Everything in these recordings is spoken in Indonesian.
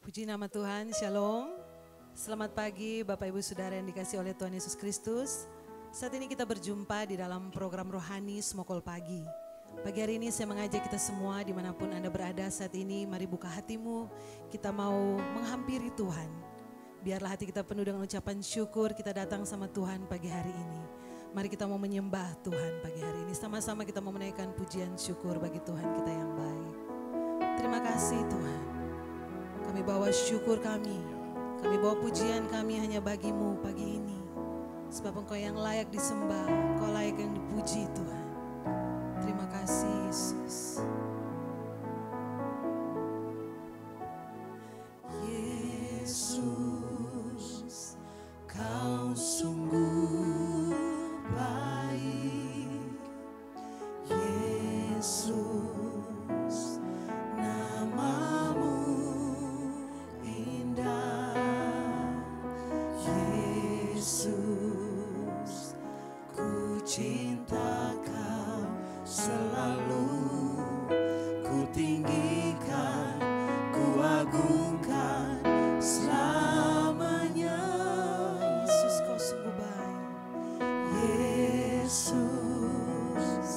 Puji nama Tuhan, Shalom. Selamat pagi Bapak Ibu Saudara yang dikasihi oleh Tuhan Yesus Kristus. Saat ini kita berjumpa di dalam program Rohani Smokol Pagi. Pagi hari ini saya mengajak kita semua dimanapun Anda berada saat ini, mari buka hatimu, kita mau menghampiri Tuhan. Biarlah hati kita penuh dengan ucapan syukur, kita datang sama Tuhan pagi hari ini. Mari kita mau menyembah Tuhan pagi hari ini, sama-sama kita mau menaikkan pujian syukur bagi Tuhan kita yang baik. Terima kasih Tuhan. Kami bawa syukur kami bawa pujian kami hanya bagimu pagi ini. Sebab Engkau yang layak disembah, Engkau layak yang dipuji Tuhan. Terima kasih Yesus. Yesus, Kau sungguh baik. Yesus, namamu indah. Yesus, ku cinta Kau selalu. Ku tinggikan, ku agungkan selamanya. Yesus, Kau sungguh baik. Yesus,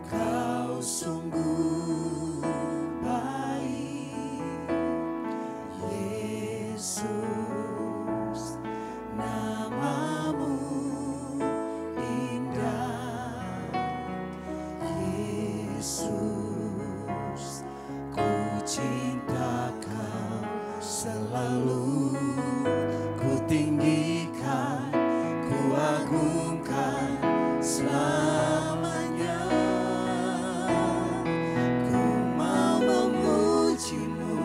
Kau sungguh baik. Yesus, namamu indah. Yesus, ku cinta Kau selalu. Ku tinggikan, ku agungkan selamanya. Ku mau memujimu,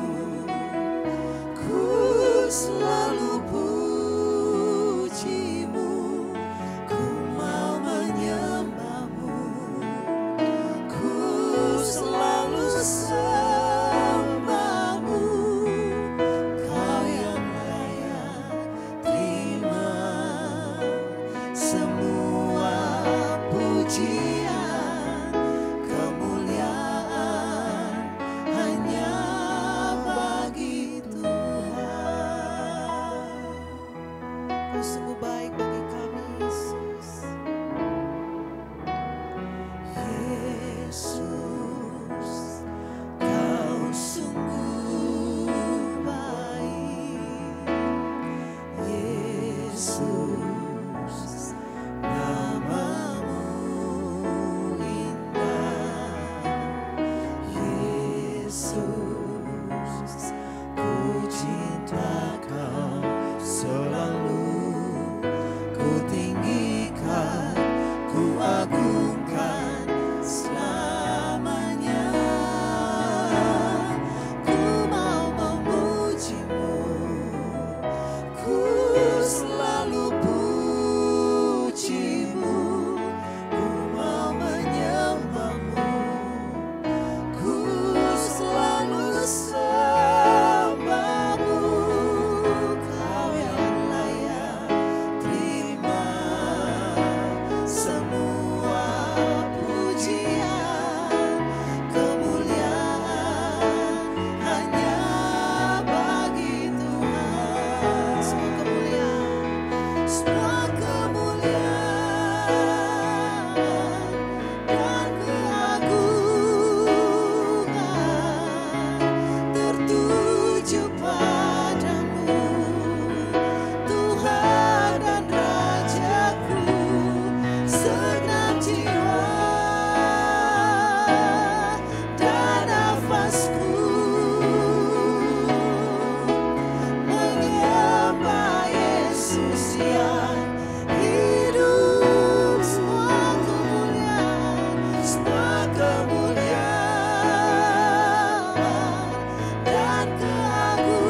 ku selalu pujimu. Ku mau menyembahmu, ku selalu sembahmu. Kau yang layak terima semua pujian, kemuliaan hanya bagi Tuhan. Kau sungguh baik bagi kami Yesus. Yesus, Kau sungguh baik. Yesus, namamu indah. Yesus, ku cinta Kau selalu. Ku tinggikan, ku agungkan selamanya. Ku mau memujimu, ku selalu pujimu. Ku mau menyembahmu, ku selalu sembahmu. Kau yang layak terima semua pujian, kemuliaan hanya bagi Tuhan. Semua kemuliaan, Semua kemuliaan dan keagungan tertuju padamu, Tuhan dan Rajaku. Segenap jiwa dan nafasku menyembah Yesus yang hidup. Semua kemuliaan dan keagungan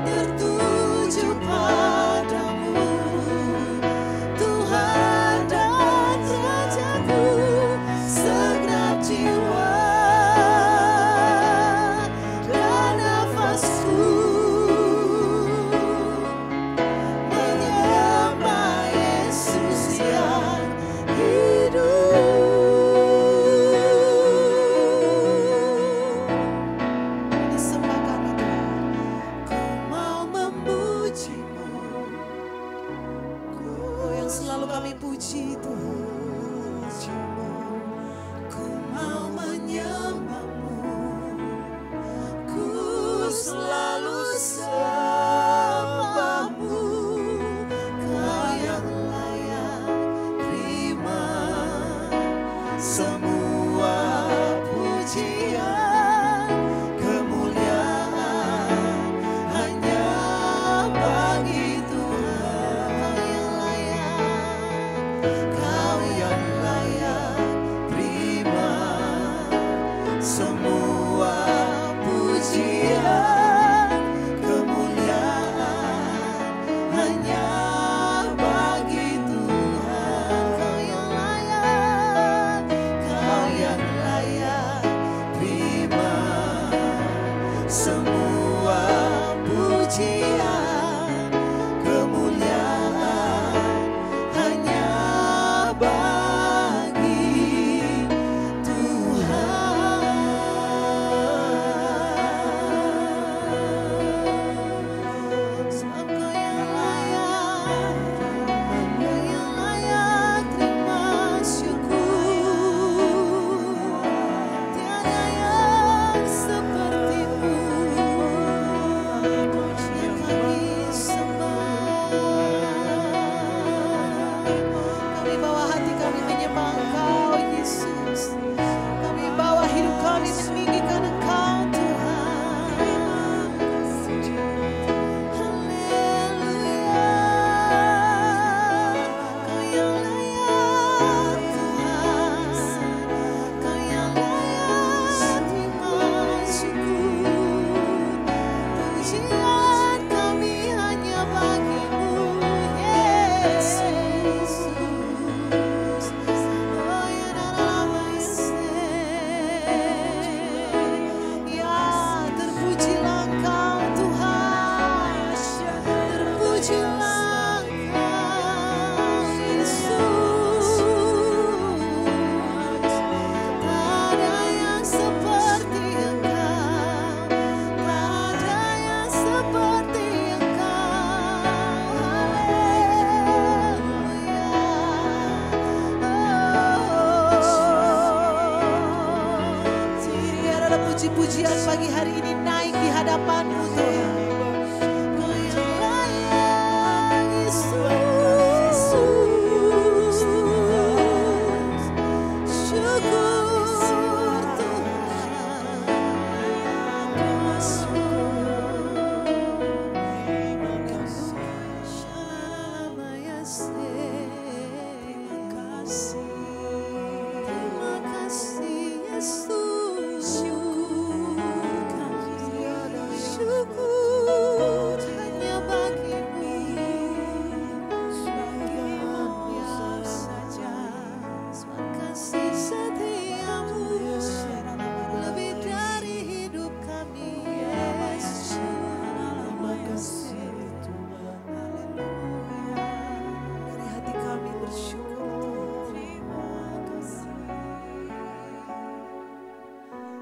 tertuju padamu, Tuhan dan Rajaku. Segenap jiwa semua pujian kemuliaan hanya bagi Tuhan. Kau yang layak terima semua pujian kemuliaan hanya bagi Tuhan. Sebab Kau yang layak terima syukur. Tiada yang seperti-Mu yang kami sembah. Kami bawa hati kami menyembah Engkau, Yesus. Kami bawa hidup kami meninggikan Engkau, Tuhan. Haleluya. Kau yang layak, Tuhan. Kau yang layak terima syukur. Pujian kami hanya bagi-Mu, Yesus. Oh ya ya, terpujilah Engkau, Tuhan. Terpujilah Engkau, Yesus. Tak ada yang seperti Engkau, tak ada yang seperti Engkau. Biar ada puji-pujian pagi hari ini naik di hadapan-Mu, Tuhan. Kau yang layak, Yesus. Syukur Tuhan. Terima kasih, Yesus. Syukur hanya bagi-Mu. Biar saja sebab kasih setiamu lebih dari hidup kami, Yesus. Terima kasih Tuhan. Haleluya. Dari hati kami bersyukur. Terima kasih.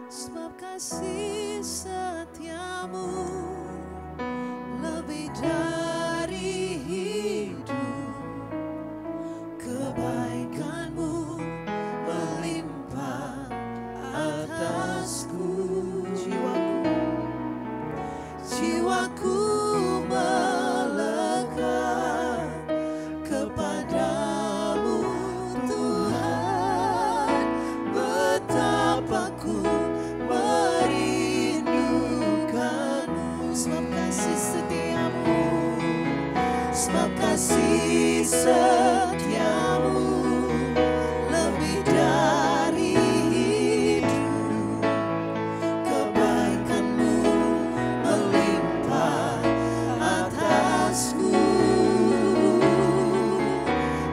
Sebab kasih setiamu lebih dari hidup, kebaikan-Mu melimpah atasku. Jiwaku melekat kepadamu, Tuhan. Betapa ku merindukanmu. Sebab kasih setiamu, sebab kasih setiamu lebih dari hidup, kebaikan-Mu melimpah atasku.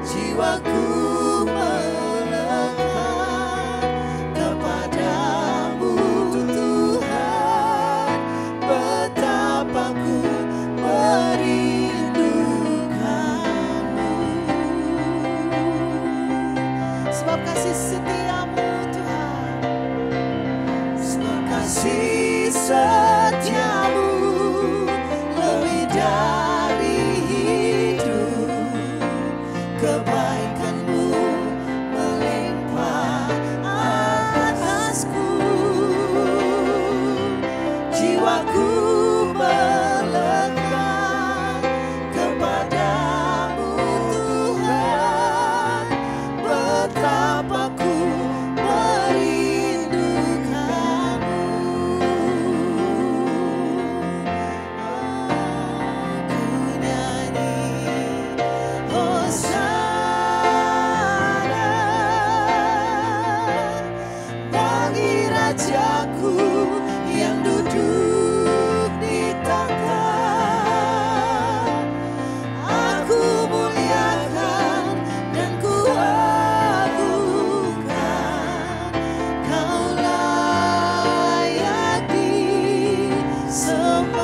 Jiwaku melekat kepadamu, Tuhan. Betapa ku merindukanmu. Sebab kasih setiamu, Tuhan. Sebab kasih setiamu lebih dari hidup, kebaikan-Mu melimpah atasku. Jiwaku melekat kepadamu, Tuhan. Betapa ku merindukanmu. Ku nyanyi Hosana bagi Rajaku yang duduk di tahta, aku muliakan dan ku agungkan. Kau layak disembah.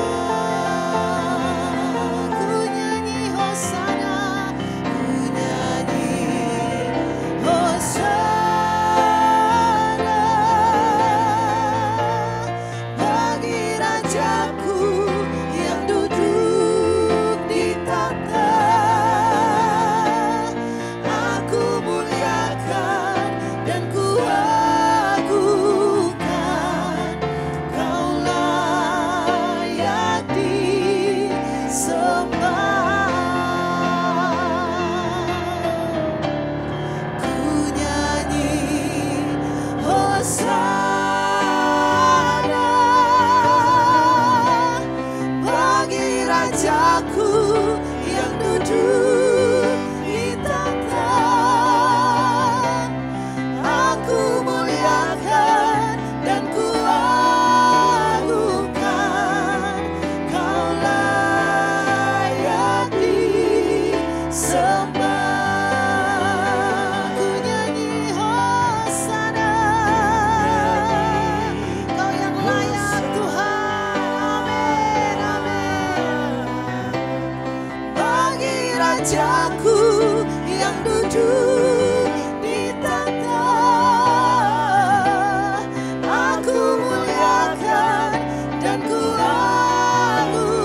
Ku nyanyi Hosana, ku nyanyi Hosana. Rajaku yang duduk di tahta, aku muliakan dan ku agungkan.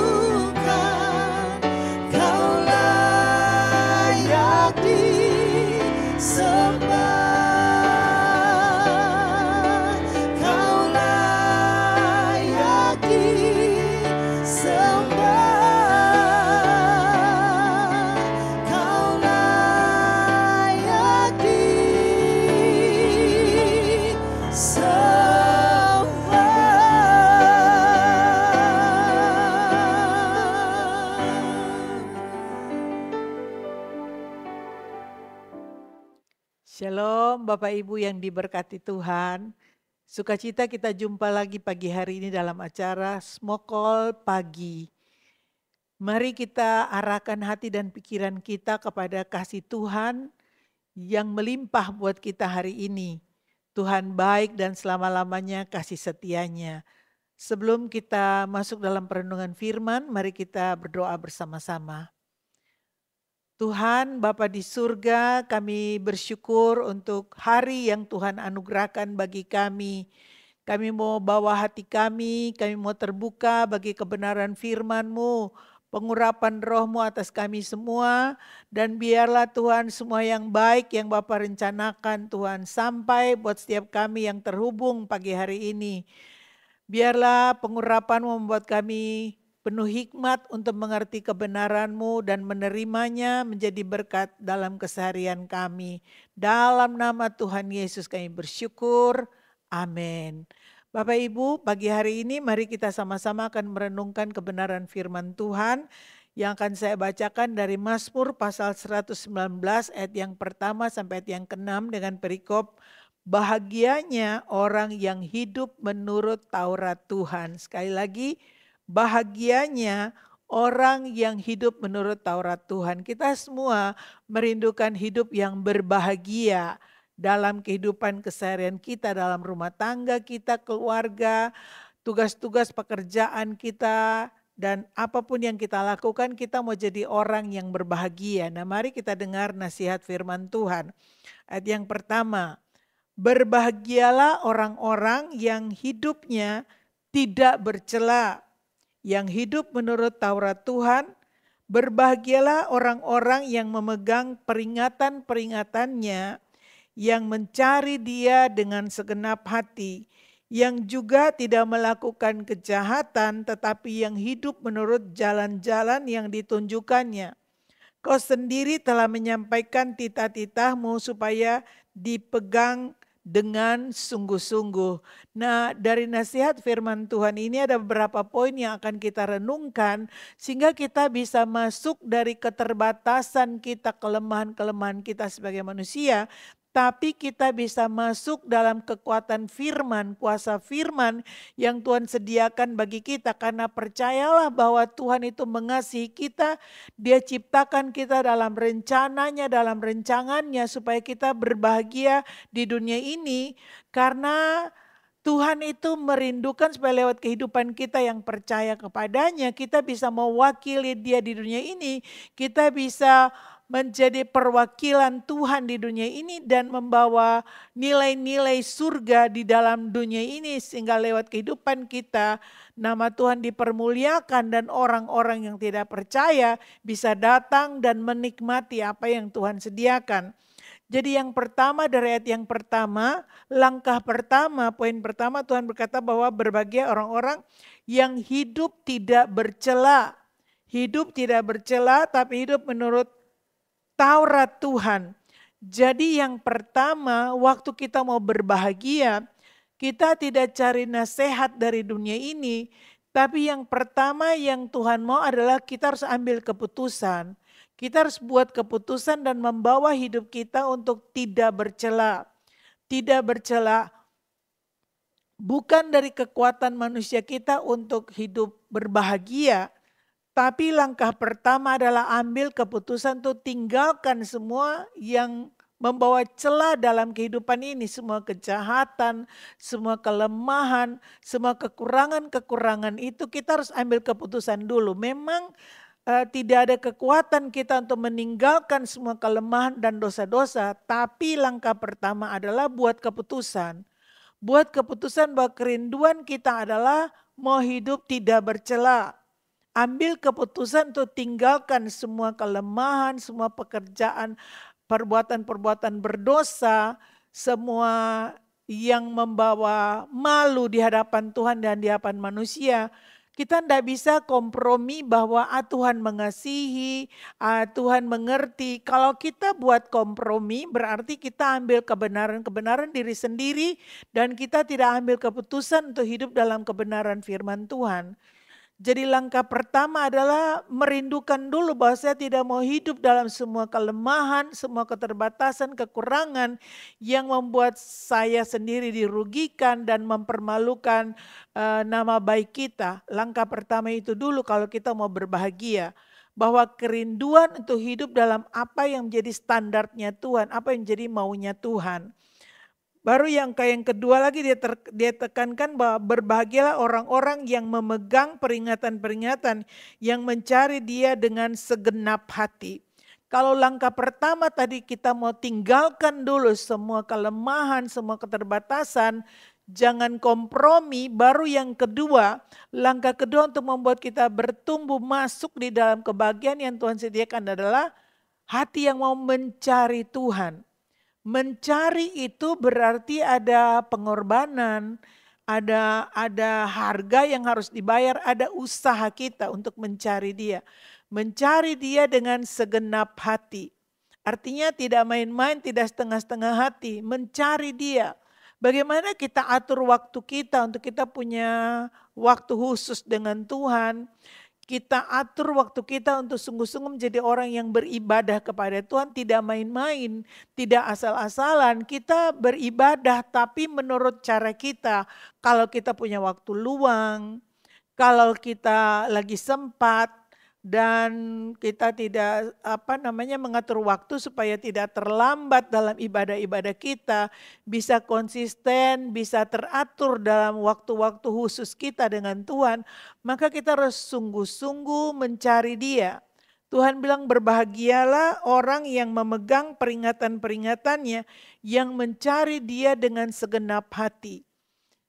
Kau layak disembah, kau layak disembah. Shalom Bapak Ibu yang diberkati Tuhan. Sukacita kita jumpa lagi pagi hari ini dalam acara Smokol Pagi. Mari kita arahkan hati dan pikiran kita kepada kasih Tuhan yang melimpah buat kita hari ini. Tuhan baik dan selama-lamanya kasih setianya. Sebelum kita masuk dalam perenungan firman, mari kita berdoa bersama-sama. Tuhan Bapa di surga, kami bersyukur untuk hari yang Tuhan anugerahkan bagi kami. Kami mau bawa hati kami mau terbuka bagi kebenaran firman-Mu, pengurapan roh-Mu atas kami semua. Dan biarlah Tuhan semua yang baik yang Bapa rencanakan Tuhan sampai buat setiap kami yang terhubung pagi hari ini. Biarlah pengurapan-Mu membuat kami penuh hikmat untuk mengerti kebenaran-Mu dan menerimanya menjadi berkat dalam keseharian kami. Dalam nama Tuhan Yesus kami bersyukur. Amin. Bapak Ibu, pagi hari ini mari kita sama-sama akan merenungkan kebenaran firman Tuhan yang akan saya bacakan dari Mazmur pasal 119 ayat yang pertama sampai ayat yang ke-6 dengan perikop bahagianya orang yang hidup menurut Taurat Tuhan. Sekali lagi, bahagianya orang yang hidup menurut Taurat Tuhan. Kita semua merindukan hidup yang berbahagia dalam kehidupan keseharian kita, dalam rumah tangga kita, keluarga, tugas-tugas pekerjaan kita, dan apapun yang kita lakukan, kita mau jadi orang yang berbahagia. Nah, mari kita dengar nasihat firman Tuhan. Ayat yang pertama, berbahagialah orang-orang yang hidupnya tidak bercela, yang hidup menurut Taurat Tuhan. Berbahagialah orang-orang yang memegang peringatan-peringatannya, yang mencari Dia dengan segenap hati, yang juga tidak melakukan kejahatan, tetapi yang hidup menurut jalan-jalan yang ditunjukkannya. Kau sendiri telah menyampaikan titah-titah-Mu supaya dipegang dengan sungguh-sungguh. Nah, dari nasihat firman Tuhan ini ada beberapa poin yang akan kita renungkan sehingga kita bisa masuk dari keterbatasan kita, kelemahan-kelemahan kita sebagai manusia, tapi kita bisa masuk dalam kekuatan firman, kuasa firman yang Tuhan sediakan bagi kita. Karena percayalah bahwa Tuhan itu mengasihi kita, Dia ciptakan kita dalam rencananya, dalam rencangannya supaya kita berbahagia di dunia ini. Karena Tuhan itu merindukan supaya lewat kehidupan kita yang percaya kepadanya, kita bisa mewakili Dia di dunia ini, kita bisa menjadi perwakilan Tuhan di dunia ini dan membawa nilai-nilai surga di dalam dunia ini sehingga lewat kehidupan kita nama Tuhan dipermuliakan dan orang-orang yang tidak percaya bisa datang dan menikmati apa yang Tuhan sediakan. Jadi yang pertama dari ayat yang pertama, langkah pertama, poin pertama Tuhan berkata bahwa berbahagia orang-orang yang hidup tidak bercela. Hidup tidak bercela tapi hidup menurut Taurat Tuhan. Jadi yang pertama waktu kita mau berbahagia, kita tidak cari nasihat dari dunia ini. Tapi yang pertama yang Tuhan mau adalah kita harus ambil keputusan. Kita harus buat keputusan dan membawa hidup kita untuk tidak bercela. Tidak bercela bukan dari kekuatan manusia kita untuk hidup berbahagia. Tapi langkah pertama adalah ambil keputusan untuk tinggalkan semua yang membawa celah dalam kehidupan ini. Semua kejahatan, semua kelemahan, semua kekurangan-kekurangan itu kita harus ambil keputusan dulu. Memang tidak ada kekuatan kita untuk meninggalkan semua kelemahan dan dosa-dosa. Tapi langkah pertama adalah buat keputusan. Buat keputusan bahwa kerinduan kita adalah mau hidup tidak bercela. Ambil keputusan untuk tinggalkan semua kelemahan, semua pekerjaan, perbuatan-perbuatan berdosa, semua yang membawa malu di hadapan Tuhan dan di hadapan manusia. Kita tidak bisa kompromi bahwa Tuhan mengasihi, Tuhan mengerti. Kalau kita buat kompromi berarti kita ambil kebenaran-kebenaran diri sendiri dan kita tidak ambil keputusan untuk hidup dalam kebenaran firman Tuhan. Jadi langkah pertama adalah merindukan dulu bahwa saya tidak mau hidup dalam semua kelemahan, semua keterbatasan, kekurangan yang membuat saya sendiri dirugikan dan mempermalukan nama baik kita. Langkah pertama itu dulu kalau kita mau berbahagia. Bahwa kerinduan untuk hidup dalam apa yang menjadi standarnya Tuhan, apa yang menjadi maunya Tuhan. Baru yang kedua lagi dia tekankan bahwa berbahagialah orang-orang yang memegang peringatan-peringatan yang mencari Dia dengan segenap hati. Kalau langkah pertama tadi kita mau tinggalkan dulu semua kelemahan, semua keterbatasan, jangan kompromi. Baru yang kedua, langkah kedua untuk membuat kita bertumbuh masuk di dalam kebahagiaan yang Tuhan sediakan adalah hati yang mau mencari Tuhan. Mencari itu berarti ada pengorbanan, ada harga yang harus dibayar, ada usaha kita untuk mencari Dia. Mencari Dia dengan segenap hati. Artinya tidak main-main, tidak setengah-setengah hati, mencari Dia. Bagaimana kita atur waktu kita untuk kita punya waktu khusus dengan Tuhan. Kita atur waktu kita untuk sungguh-sungguh menjadi orang yang beribadah kepada Tuhan. Tidak main-main, tidak asal-asalan. Kita beribadah tapi menurut cara kita. Kalau kita punya waktu luang, kalau kita lagi sempat, dan kita tidak mengatur waktu supaya tidak terlambat dalam ibadah-ibadah kita, bisa konsisten, bisa teratur dalam waktu-waktu khusus kita dengan Tuhan, maka kita harus sungguh-sungguh mencari Dia. Tuhan bilang berbahagialah orang yang memegang peringatan-peringatannya, yang mencari Dia dengan segenap hati.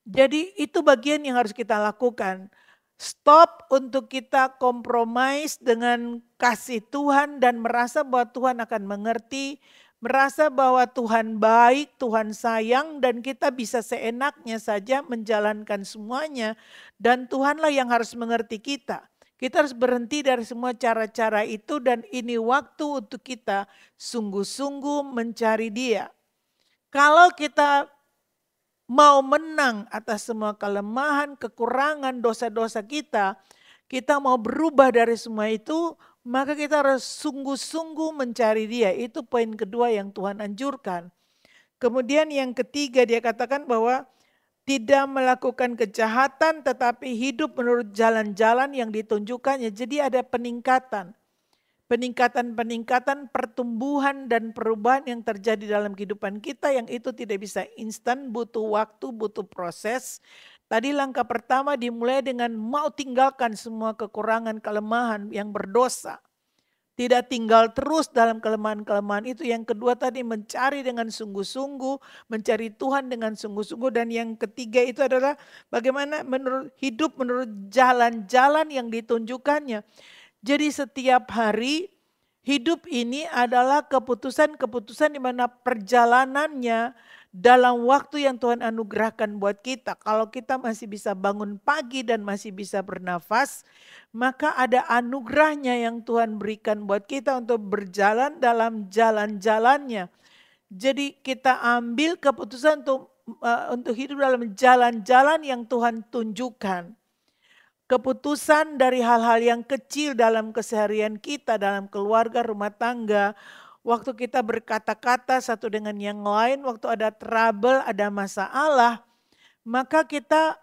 Jadi itu bagian yang harus kita lakukan. Stop untuk kita compromise dengan kasih Tuhan dan merasa bahwa Tuhan akan mengerti, merasa bahwa Tuhan baik, Tuhan sayang dan kita bisa seenaknya saja menjalankan semuanya dan Tuhanlah yang harus mengerti kita. Kita harus berhenti dari semua cara-cara itu dan ini waktu untuk kita sungguh-sungguh mencari Dia. Kalau kita mau menang atas semua kelemahan, kekurangan, dosa-dosa kita mau berubah dari semua itu, maka kita harus sungguh-sungguh mencari Dia. Itu poin kedua yang Tuhan anjurkan. Kemudian yang ketiga dia katakan bahwa tidak melakukan kejahatan tetapi hidup menurut jalan-jalan yang ditunjukkannya. Jadi ada peningkatan. Peningkatan, pertumbuhan dan perubahan yang terjadi dalam kehidupan kita yang itu tidak bisa instan, butuh waktu, butuh proses. Tadi langkah pertama dimulai dengan mau tinggalkan semua kekurangan, kelemahan yang berdosa. Tidak tinggal terus dalam kelemahan-kelemahan itu. Yang kedua tadi mencari dengan sungguh-sungguh, mencari Tuhan dengan sungguh-sungguh. Dan yang ketiga itu adalah bagaimana hidup menurut jalan-jalan yang ditunjukkannya. Jadi setiap hari hidup ini adalah keputusan-keputusan di mana perjalanannya dalam waktu yang Tuhan anugerahkan buat kita. Kalau kita masih bisa bangun pagi dan masih bisa bernafas, maka ada anugerahnya yang Tuhan berikan buat kita untuk berjalan dalam jalan-jalannya. Jadi kita ambil keputusan untuk hidup dalam jalan-jalan yang Tuhan tunjukkan. Keputusan dari hal-hal yang kecil dalam keseharian kita, dalam keluarga, rumah tangga. Waktu kita berkata-kata satu dengan yang lain, waktu ada trouble, ada masalah, maka kita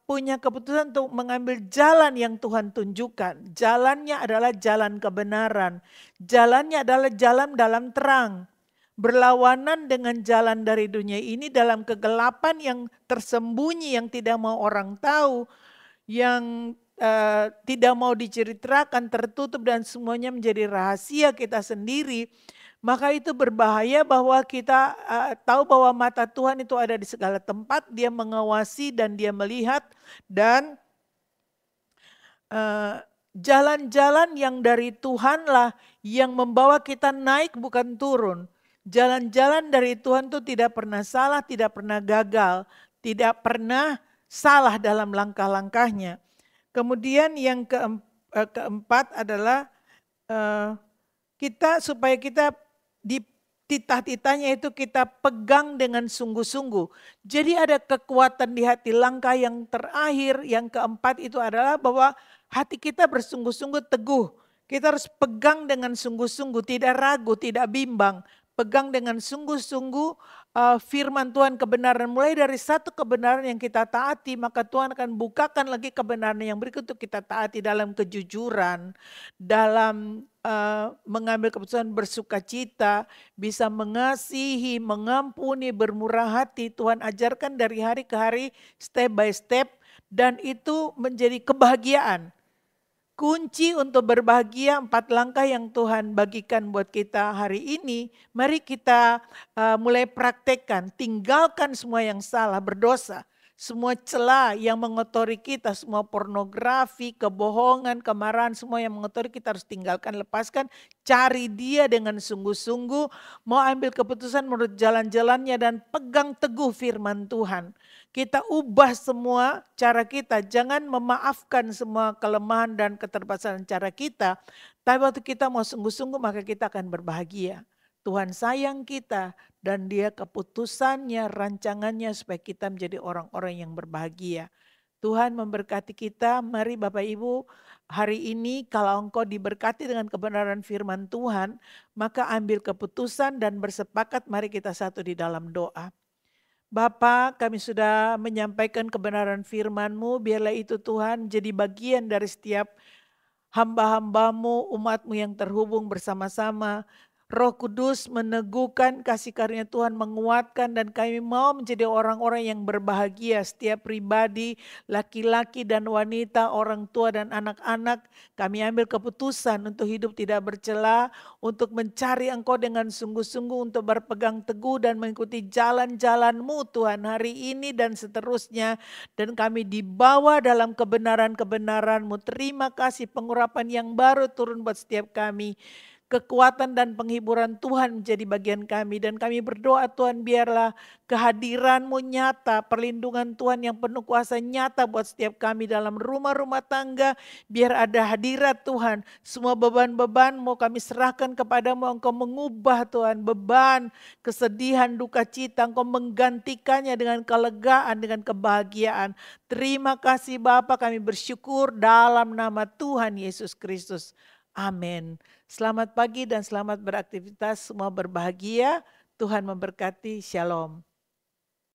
punya keputusan untuk mengambil jalan yang Tuhan tunjukkan. Jalannya adalah jalan kebenaran. Jalannya adalah jalan dalam terang. Berlawanan dengan jalan dari dunia ini dalam kegelapan yang tersembunyi, yang tidak mau orang tahu, yang tidak mau diceritakan, tertutup dan semuanya menjadi rahasia kita sendiri, maka itu berbahaya bahwa kita tahu bahwa mata Tuhan itu ada di segala tempat, dia mengawasi dan dia melihat, dan jalan-jalan yang dari Tuhanlah yang membawa kita naik bukan turun. Jalan-jalan dari Tuhan itu tidak pernah salah, tidak pernah gagal, tidak pernah salah dalam langkah-langkahnya. Kemudian yang keempat adalah supaya kita di titah-titahnya itu kita pegang dengan sungguh-sungguh. Jadi ada kekuatan di hati. Langkah yang terakhir, yang keempat itu adalah bahwa hati kita bersungguh-sungguh teguh. Kita harus pegang dengan sungguh-sungguh, tidak ragu, tidak bimbang. Pegang dengan sungguh-sungguh firman Tuhan, kebenaran. Mulai dari satu kebenaran yang kita taati, maka Tuhan akan bukakan lagi kebenaran yang berikut untuk kita taati dalam kejujuran, dalam mengambil keputusan bersukacita, bisa mengasihi, mengampuni, bermurah hati. Tuhan ajarkan dari hari ke hari, step by step, dan itu menjadi kebahagiaan. Kunci untuk berbahagia 4 langkah yang Tuhan bagikan buat kita hari ini. Mari kita mulai praktekkan, tinggalkan semua yang salah, berdosa. Semua celah yang mengotori kita, semua pornografi, kebohongan, kemarahan, semua yang mengotori kita harus tinggalkan, lepaskan. Cari dia dengan sungguh-sungguh, mau ambil keputusan menurut jalan-jalannya dan pegang teguh firman Tuhan. Kita ubah semua cara kita, jangan memaafkan semua kelemahan dan keterbatasan cara kita. Tapi waktu kita mau sungguh-sungguh maka kita akan berbahagia. Tuhan sayang kita dan dia keputusannya, rancangannya supaya kita menjadi orang-orang yang berbahagia. Tuhan memberkati kita. Mari Bapak Ibu, hari ini kalau engkau diberkati dengan kebenaran firman Tuhan, maka ambil keputusan dan bersepakat, mari kita satu di dalam doa. Bapa, kami sudah menyampaikan kebenaran firman-Mu, biarlah itu Tuhan jadi bagian dari setiap hamba-hamba-Mu, umat-Mu yang terhubung bersama-sama. Roh Kudus meneguhkan, kasih karunia Tuhan menguatkan, dan kami mau menjadi orang-orang yang berbahagia. Setiap pribadi, laki-laki dan wanita, orang tua dan anak-anak, kami ambil keputusan untuk hidup tidak bercela, untuk mencari Engkau dengan sungguh-sungguh, untuk berpegang teguh dan mengikuti jalan-jalan-Mu Tuhan hari ini dan seterusnya. Dan kami dibawa dalam kebenaran-kebenaran-Mu. Terima kasih pengurapan yang baru turun buat setiap kami. Kekuatan dan penghiburan Tuhan menjadi bagian kami. Dan kami berdoa Tuhan, biarlah kehadiran-Mu nyata, perlindungan Tuhan yang penuh kuasa nyata buat setiap kami dalam rumah-rumah tangga. Biar ada hadirat Tuhan, semua beban-beban-Mu kami serahkan kepadamu. Engkau mengubah Tuhan beban, kesedihan, duka cita. Engkau menggantikannya dengan kelegaan, dengan kebahagiaan. Terima kasih Bapa, kami bersyukur dalam nama Tuhan Yesus Kristus. Amin. Selamat pagi dan selamat beraktivitas, semua berbahagia. Tuhan memberkati. Shalom.